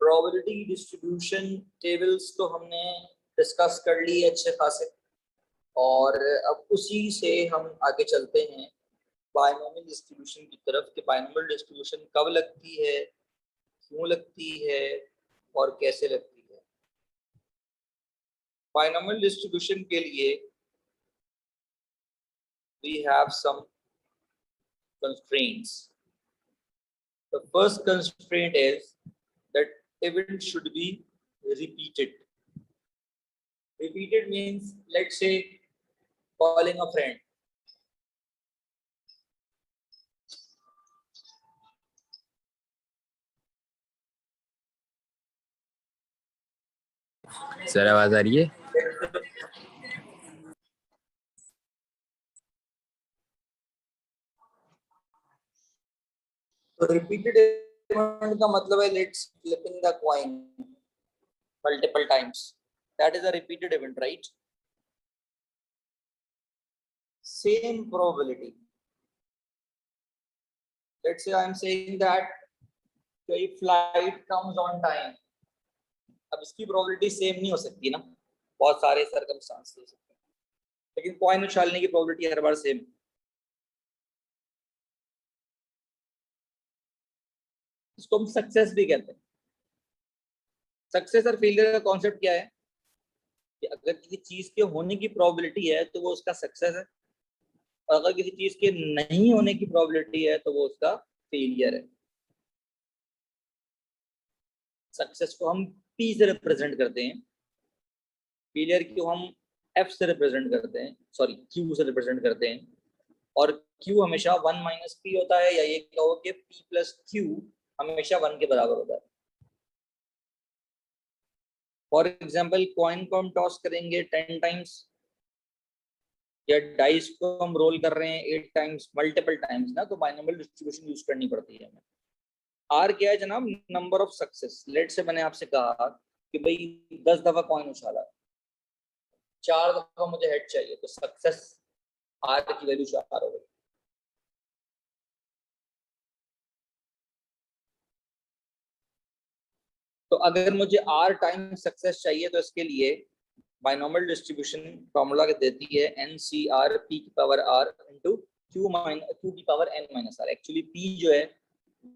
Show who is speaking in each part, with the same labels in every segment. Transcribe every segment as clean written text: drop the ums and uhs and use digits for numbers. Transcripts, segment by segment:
Speaker 1: Probability distribution tables तो हमने discuss कर ली अच्छे खासे, और अब उसी से हम आगे चलते हैं बायनोमियल डिस्ट्रीब्यूशन की तरफ कि बायनोमियल डिस्ट्रीब्यूशन कब लगती है, क्यों लगती है और कैसे लगती है। बायनोमियल डिस्ट्रीब्यूशन के लिए we have some constraints. The first constraint is that event should be repeated. Repeated means, let's say, calling a friend.
Speaker 2: Sir आवाज आ रही है?
Speaker 1: तो repeated event का मतलब है let's flipping the coin multiple times. That is a repeated event, right? Same probability. Let's say I am saying that a flight comes on time. अब इसकी probability same नहीं हो सकती ना, बहुत सारे सर्कमस्टांस हो सकते हैं, लेकिन कॉइन उछालने की प्रोबेबिलिटी हर बार सेम। इसको हम सक्सेस भी कहते हैं। सक्सेस और फेलियर का कॉन्सेप्ट क्या है कि अगर किसी चीज के होने की प्रोबेबिलिटी है तो वो उसका सक्सेस है, और अगर किसी चीज के नहीं होने की प्रोबेबिलिटी है तो वो उसका फेलियर है। सक्सेस को हम P से रिप्रेजेंट करते हैं, फेलियर को हम F से रिप्रेजेंट करते हैं, सॉरी Q से रिप्रेजेंट करते हैं, और Q हमेशा 1 - P होता है, या ये कहो कि P + Q हमेशा 1 के बराबर होता है। फॉर एग्जाम्पल, कॉइन को हम टॉस करेंगे 10 टाइम्स, या डाइस को हम रोल कर रहे हैं 8 टाइम्स, मल्टीपल टाइम्स ना, तो बाइनोमियल डिस्ट्रीब्यूशन यूज करनी पड़ती है हमें। आर क्या है जनाब? Number of success. लेट से मैंने आपसे कहा कि भाई 10 दफा कॉइन उछाला, 4 दफा मुझे हेड चाहिए, तो सक्सेस आर की वैल्यू 4 हो गई। तो अगर मुझे आर टाइम सक्सेस चाहिए तो इसके लिए बाइनोमियल डिस्ट्रीब्यूशन फॉर्मूला देती है NCR P की पावर R इंटू Q की power N - R। Actually P जो है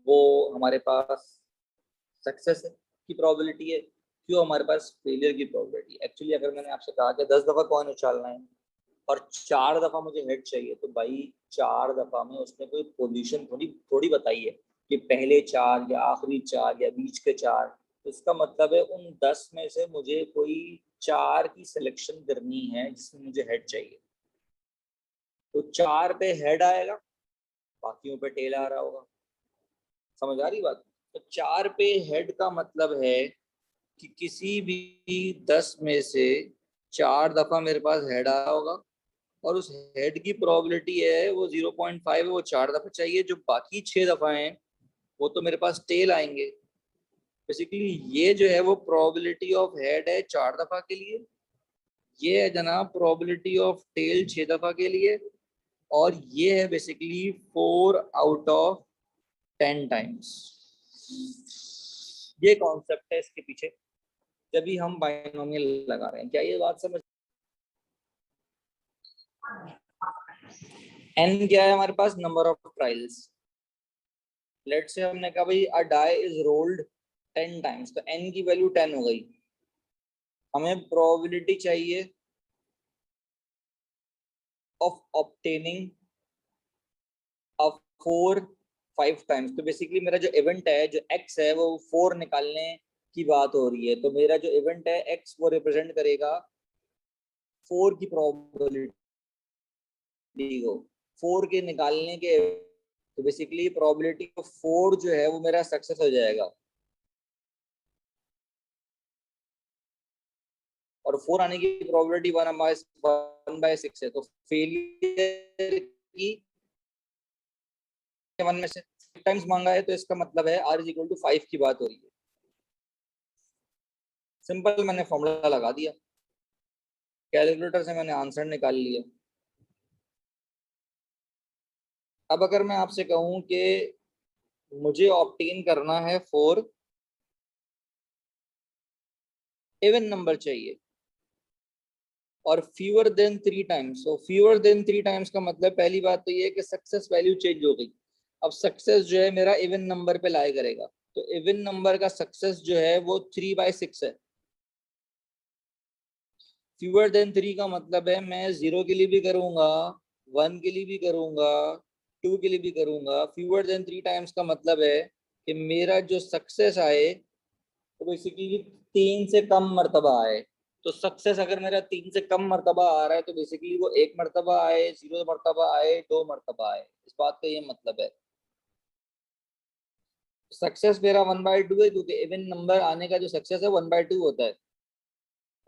Speaker 1: वो हमारे पास सक्सेस की प्रोबेबिलिटी है, Q हमारे पास फेलियर की प्रोबेबिलिटी है। एक्चुअली अगर मैंने आपसे कहा कि 10 दफा कॉइन उछालना है और 4 दफा मुझे हेड चाहिए, तो भाई 4 दफा में उसने कोई पोजीशन थोड़ी बताई है कि पहले 4 या आखिरी 4 या बीच के 4। तो इसका मतलब है उन 10 में से मुझे कोई 4 की सिलेक्शन करनी है जिसमें मुझे हेड चाहिए। तो 4 पे हेड आएगा, बाकियों पे टेल आ रहा होगा। समझ आ रही बात? तो 4 पे हेड का मतलब है कि किसी भी 10 में से 4 दफा मेरे पास हेड आया होगा, और उस हेड की प्रोबेबिलिटी है वो 0.5 है, वो 4 दफा चाहिए। जो बाकी 6 दफा हैं वो तो मेरे पास टेल आएंगे। बेसिकली ये जो है वो प्रोबेबिलिटी ऑफ हेड है 4 दफा के लिए, ये है जनाब प्रोबेबिलिटी ऑफ टेल 6 दफा के लिए, और ये है बेसिकली 4 आउट ऑफ 10 टाइम्स। ये कॉन्सेप्ट है इसके पीछे जब भी हम बाइनोमियल लगा रहे हैं। क्या ये बात समझ? N क्या है हमारे पास? Number of trials. Let's say हमने कहा भाई a die is rolled 10 times, तो N की वैल्यू 10 हो गई। हमें प्रोबेबिलिटी चाहिए ऑफ ऑब्टेनिंग अ 4 5 टाइम्स। तो बेसिकली मेरा जो इवेंट है, जो X है, वो 4 निकालने की बात हो रही है। तो मेरा जो इवेंट है X वो रिप्रेजेंट करेगा 4 की प्रोबेबिलिटी को, 4 के निकालने के। तो बेसिकली प्रोबेबिलिटी ऑफ 4 जो है वो मेरा सक्सेस हो जाएगा, और 4 आने की प्रोबेबिलिटी 1/6 है। तो फेलियर की 1 में से टाइम्स मांगा है, तो इसका मतलब है R = 5 की बात हो रही है। सिंपल, मैंने फॉर्मूला लगा दिया, कैलकुलेटर से मैंने आंसर निकाल लिया। अब अगर मैं आपसे कहूं कि मुझे ऑब्टेन करना है 4 इवन नंबर चाहिए और फ्यूअर देन 3 टाइम्स। सो फ्यूअर देन 3 टाइम्स का मतलब पहली बात तो ये है कि सक्सेस वैल्यू चेंज हो गई। अब सक्सेस जो है मेरा इवन नंबर पे लाई करेगा, तो इवन नंबर का सक्सेस जो है वो 3/6 है। फ्यूअर देन 3 का मतलब है मैं 0 के लिए भी करूंगा, 1 के लिए भी करूंगा, 2 के लिए भी करूंगा। फ्यूअर देन 3 टाइम्स का मतलब है कि मेरा जो सक्सेस आए तो बेसिकली 3 से कम मर्तबा आए। तो सक्सेस अगर मेरा 3 से कम मर्तबा आ रहा है तो बेसिकली वो 1 मर्तबा आए, 0 मर्तबा आए, 2 मर्तबा आए, इस बात का ये मतलब है। सक्सेस मेरा 1/2 है क्योंकि इवन नंबर आने का जो सक्सेस है 1/2 होता है,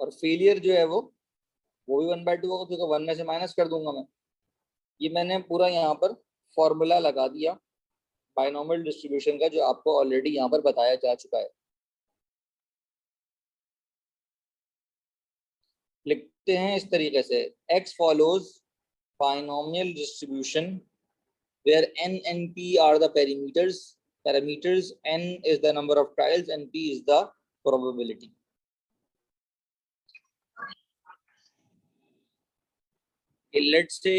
Speaker 1: और फेलियर जो है वो भी 1/2 होगा क्योंकि 1 में से माइनस कर दूंगा मैं। ये मैंने पूरा यहाँ पर फॉर्मूला लगा दिया बाइनोमियल डिस्ट्रीब्यूशन का, जो आपको ऑलरेडी यहाँ पर बताया जा चुका है। लिखते हैं इस तरीके से, x follows binomial distribution where n and p are the parameters, n is the number of trials and p is the probability. Let's say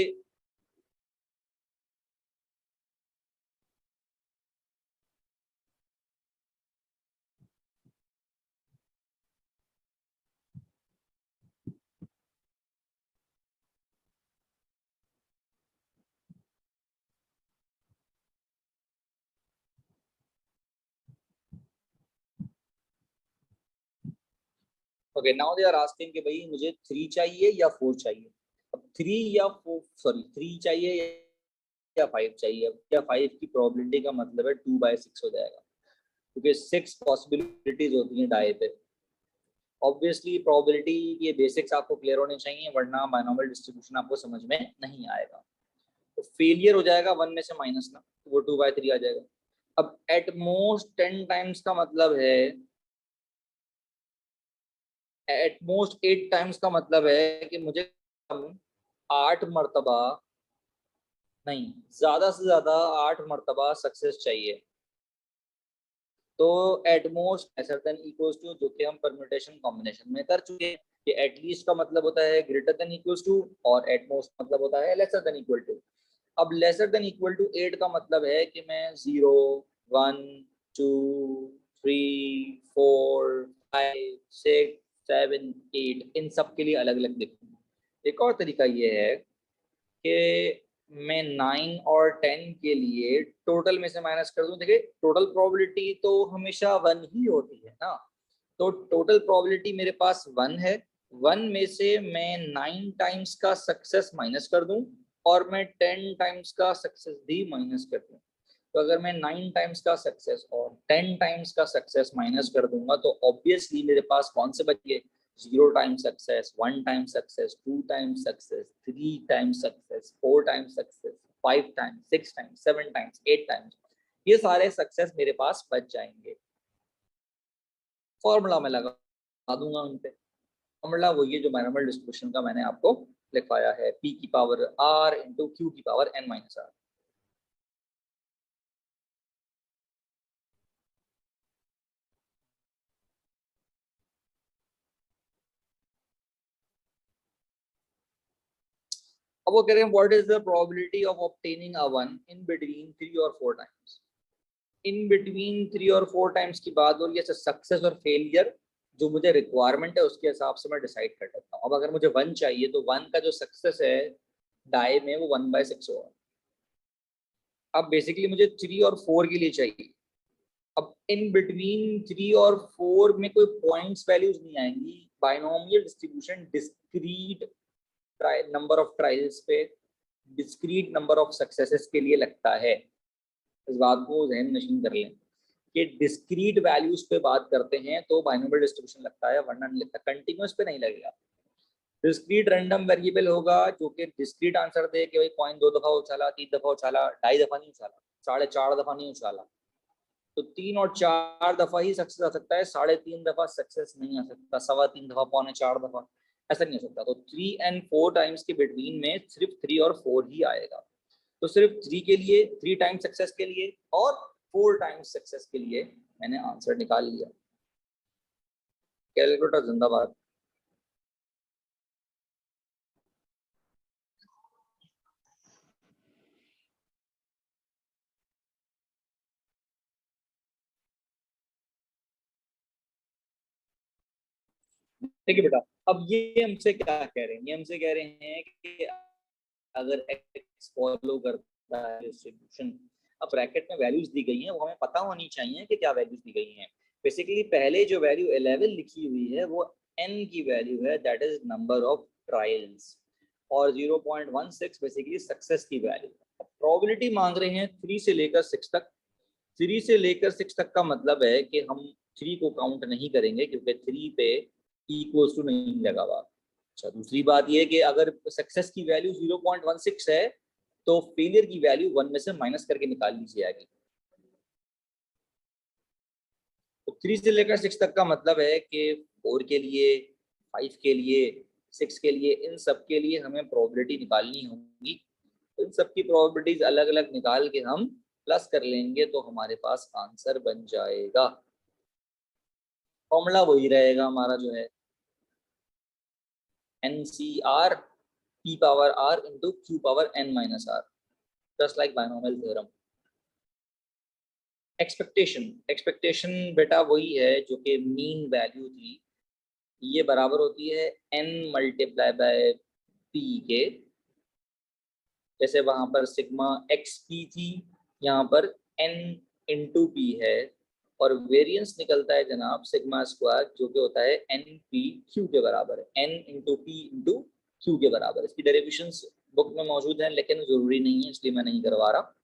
Speaker 1: okay, now they are asking कि भाई मुझे 3 चाहिए या 4 चाहिए। अब 3 या 4, सॉरी 3 चाहिए या 5 चाहिए। अब क्या 5 की प्रोबेबिलिटी का मतलब है 2/6 हो जाएगा, क्योंकि 6 पॉसिबिलिटीज होती हैं डाई पे। ऑब्वियसली प्रोबेबिलिटी के बेसिक्स आपको क्लियर होने चाहिए, वरना बाइनोमियल डिस्ट्रीब्यूशन आपको समझ में नहीं आएगा। तो फेलियर हो जाएगा 1 में से माइनस ना, तो वो 2/3 आ जाएगा। अब एट मोस्ट 10 टाइम्स का मतलब है, एट मोस्ट 8 टाइम्स का मतलब है कि मुझे 8 मर्तबा नहीं, ज्यादा से ज्यादा 8 मर्तबा सक्सेस चाहिए। तो at most lesser than equals to, जो कि हम परम्यूटेशन कॉम्बिनेशन में कर चुके हैं कि एट लीस्ट का मतलब होता है ग्रेटर देन इक्वल्स टू, और एट मोस्ट मतलब होता है लेसर देन इक्वल टू। अब लेसर देन इक्वल टू 8 का मतलब है कि मैं 0, 1, 2, 3, 4, 5, 6, 7, 8 इन सब के लिए अलग अलग लिखूंगा। एक और तरीका ये है कि मैं 9 और 10 के लिए टोटल में से माइनस कर दूं। देखिए टोटल प्रोबेबिलिटी तो हमेशा 1 ही होती है ना, तो टोटल प्रोबेबिलिटी मेरे पास 1 है। 1 में से मैं 9 टाइम्स का सक्सेस माइनस कर दूं और मैं 10 टाइम्स का सक्सेस भी माइनस कर दूं। तो अगर मैं 9 टाइम्स का सक्सेस और 10 टाइम्स का सक्सेस माइनस कर दूंगा तो ऑब्वियसली मेरे पास कौन से बचे, 0 time success, 1 time success, 2 time success, 3 time success, 4 time success, 5 time, 6 time, 7 times, 8 times, ये सारे सक्सेस मेरे पास बच जाएंगे। फॉर्मूला में लगा दूंगा उन पे। फॉर्मूला वही है जो बाइनोमियल डिस्ट्रीब्यूशन का मैंने आपको लिखवाया है, p की पावर r इंटू q की पावर n माइनस r। अब वो कह रहे हैं what is the probability of obtaining a one in between 3 और 4 टाइम्स। इन बिटवीन 3 और 4 टाइम्स की बात हो रही है, सक्सेस और फेलियर जो मुझे रिक्वायरमेंट है उसके हिसाब से मैं डिसाइड कर लेता हूँ। अब अगर मुझे 1 चाहिए तो 1 का जो सक्सेस है डाई में वो 1/6 होगा। अब बेसिकली मुझे 3 और 4 के लिए चाहिए। अब इन बिटवीन 3 और 4 में कोई पॉइंट्स वैल्यूज नहीं आएंगी। Binomial distribution discrete number of trials पे डिस्क्रीट नंबर ऑफ सक्सेसेस के लिए लगता है। इस बात को जहन नशीन कर लें कि डिस्क्रीट वैल्यूज पे बात करते हैं तो बाइनोमियल डिस्ट्रीब्यूशन लगता है, वरना नहीं लगता। कंटिन्यूअस पे नहीं लगेगा। डिस्क्रीट रैंडम वेरिएबल होगा जो कि डिस्क्रीट आंसर दे कि भाई कॉइन 2 दफा उछाला, 3 दफा उछाला, 2.5 दफा नहीं उछाला, 4.5 दफा नहीं उछाला। तो 3 और 4 दफा ही सक्सेस आ सकता है, 3.5 दफा सक्सेस नहीं आ सकता, 3.25 दफा, 4.25 दफा ऐसा नहीं हो सकता। तो 3 and 4 टाइम्स के बिटवीन में सिर्फ 3 और 4 ही आएगा। तो सिर्फ 3 के लिए, 3 टाइम सक्सेस के लिए और 4 टाइम्स सक्सेस के लिए मैंने आंसर निकाल लिया। कैलकुलेटर जिंदाबाद। ठीक है बेटा, अब ये हमसे क्या कह रहे हैं, ये हमसे कह रहे हैं कि अगर x फॉलो करता है डिस्ट्रीब्यूशन, अब ब्रैकेट में वैल्यूज दी गई हैं, वो हमें पता होनी चाहिए कि क्या वैल्यूज दी गई हैं। बेसिकली पहले जो वैल्यू 11 लिखी हुई है वो n की वैल्यू है, that is number of trials, और 0.16 बेसिकली सक्सेस की वैल्यू। प्रोबेबिलिटी मांग रहे हैं 3 से लेकर 6 तक। 3 से लेकर 6 तक का मतलब है कि हम 3 को काउंट नहीं करेंगे क्योंकि 3 पे इक्वल्स टू नहीं लगा हुआ। अच्छा, दूसरी बात ये कि अगर सक्सेस की वैल्यू 0.16 है तो फेलियर की वैल्यू 1 में से माइनस करके निकाल ली जाएगी। तो 3 से लेकर 6 तक का मतलब है कि 4 के लिए, 5 के लिए, 6 के लिए, इन सब के लिए हमें प्रोबेबिलिटी निकालनी होगी। इन सब की प्रोबेबिलिटीज अलग अलग निकाल के हम प्लस कर लेंगे तो हमारे पास आंसर बन जाएगा। फॉर्मूला वही रहेगा हमारा जो है NCR P power R into Q power N minus R, just like binomial theorem। Expectation बेटा वही है जो कि मीन वैल्यू थी, ये बराबर होती है n मल्टीप्लाई बाय p के। जैसे वहां पर सिग्मा xp थी, यहाँ पर n इंटू पी है, और वेरिएंस निकलता है जनाब सिग्मा स्क्वायर, जो कि होता है np/q के बराबर है, n into P into Q के बराबर। इसकी डेरिवेशंस बुक में मौजूद है लेकिन जरूरी नहीं है, इसलिए मैं नहीं करवा रहा।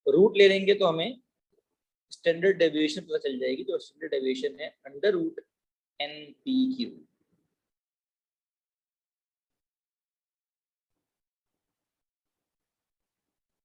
Speaker 1: रूट ले लेंगे तो हमें स्टैंडर्ड डेविएशन पता चल जाएगी, तो स्टैंडर्ड डेविएशन है अंडर रूट NP/Q।